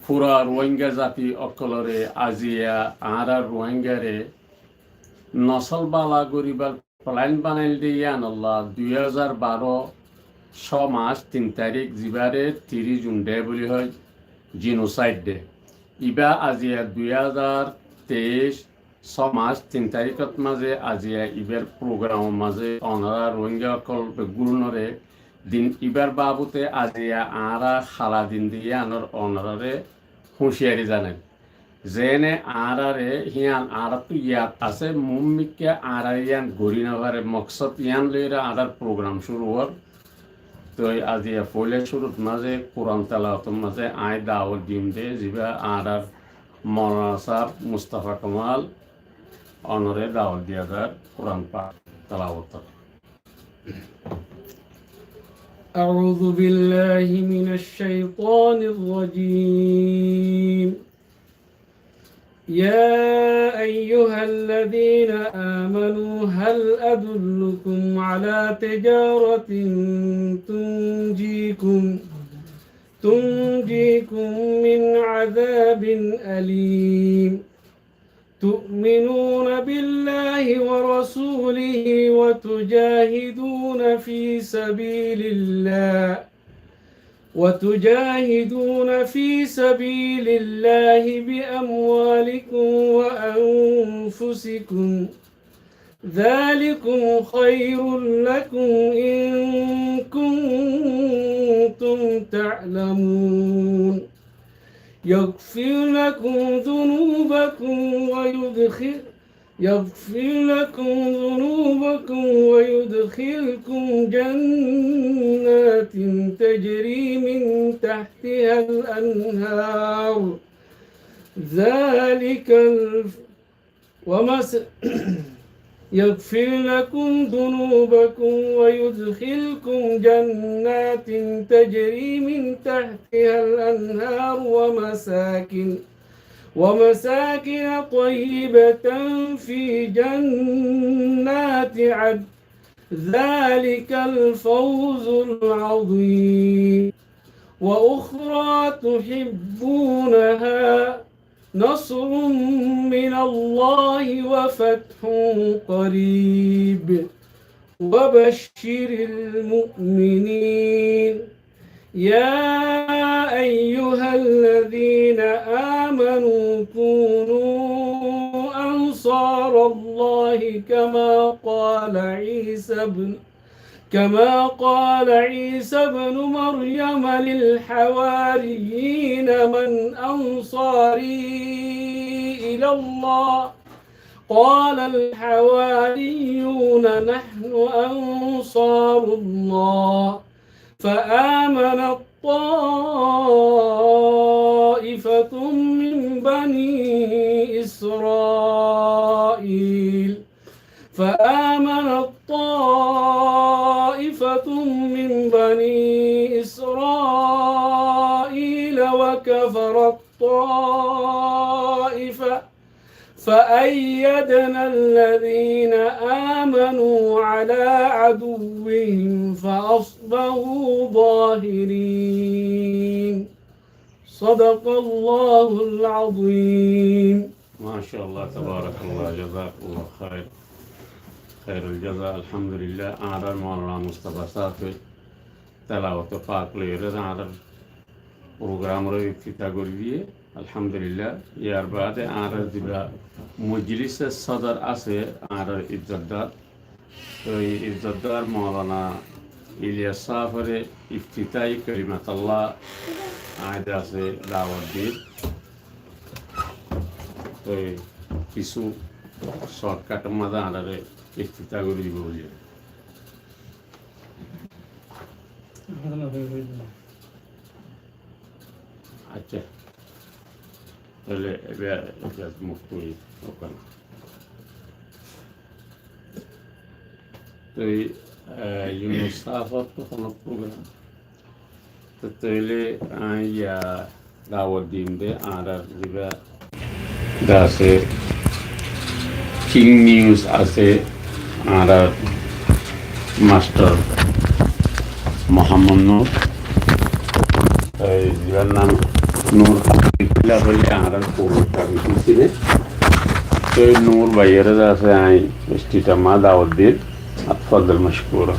পুরা রোহিঙ্গা জাতি অকলরে আজিয়া আরা রোহিঙ্গারে নসল বালা গরিবার প্লাইন বানাইল দিয়ে আনল্লা 2012 মাস 3 তারিখ জিবারে 30 জুন ডে বলি হয় জিনোসাইড ডে ইবা আজিয়া 2023 মাস 3 তারিখত মাঝে আজিয়া ইবার প্রোগ্রাম মাঝে অনারা রোহিঙ্গা অকল গুরুনরে দিন ইবার বাবুতে আজিয়া আরা খালা দিন দিয়ে আনর অনারে হুঁশিয়ারি জানেন যেনে আরারে হিয়ান আরাতু ইয়াত আছে মুম্মিকে আরারিয়ান গড়ি নাভারে মকসদ ইয়ান লইরা আরার প্রোগ্রাম শুরু হর তো আজিয়া পয়লে শুরুত মাঝে কোরআন তেলাওয়াত মাঝে আয় দাওয়াত দিম দে জিবা আরার মৌলানা সাহেব মুস্তাফা কামাল অনরে দাওয়াত দিয়া দার কোরআন পাক তেলাওয়াত أعوذ بالله من الشيطان الرجيم يا أيها الذين آمنوا هل أدلكم على تجارة تنجيكم من عذاب أليم تؤمنون بالله ورسوله وتجاهدون في سبيل الله بأموالكم وأنفسكم ذلكم خير لكم إن كنتم تعلمون يغفر لكم ذنوبكم ويدخلكم جنات تجري من تحتها الأنهار يغفر لكم ذنوبكم ويدخلكم جنات تجري من تحتها الأنهار ومساكن طيبة في جنات عدن ذلك الفوز العظيم وأخرى تحبونها نصر من الله وفتح قريب وبشر المؤمنين يا أيها الذين آمنوا كونوا أنصار الله كما قال عيسى بن مريم للحواريين من أنصاري إلى الله قال الحواريون نحن أنصار الله فآمنت طائفة من بني إسرائيل وكفرت طائفة فأيدنا الذين آمنوا على عدوهم فأصبحوا ظاهرين صدق الله العظيم ما شاء الله تبارك الله جزاك الله خير الجزاء الحمد لله أنا مولانا مصطفى صافي تلاوة পাক লইরে আর প্রোগ্রাম রে ফিতা করি দিয়ে আলহামদুলিল্লাহ ইয়ার বাদে আর দিবা মজলিসের সদর আছে আর ইজ্জতদার তো এই ইজ্জতদার মাওলানা ইলিয়াস সাফরে ইফতিতাই কলিমাতুল্লাহ আয়াত আছে দাওয়াত দিয়ে তো কিছু শর্টকাট মাঝে আনারে ইফতিতা করে দিব বলি আচ্ছা তাহলে এবার মুক্ত ওখানে তো ইউনুস সাফর তো কোনো প্রোগ্রাম তো তাহলে ইয়া দাওয়াত দিন দে আর আছে কিং নিউজ আছে আর মাস্টার মোহাম্মদ নূর যার নাম নূর পিলা হইলে আর পৌরটা বিকিছিলে তো নূর বাইরে আছে আই স্টিটা মা দাওয়াত দিন আতফাদল মশকুরা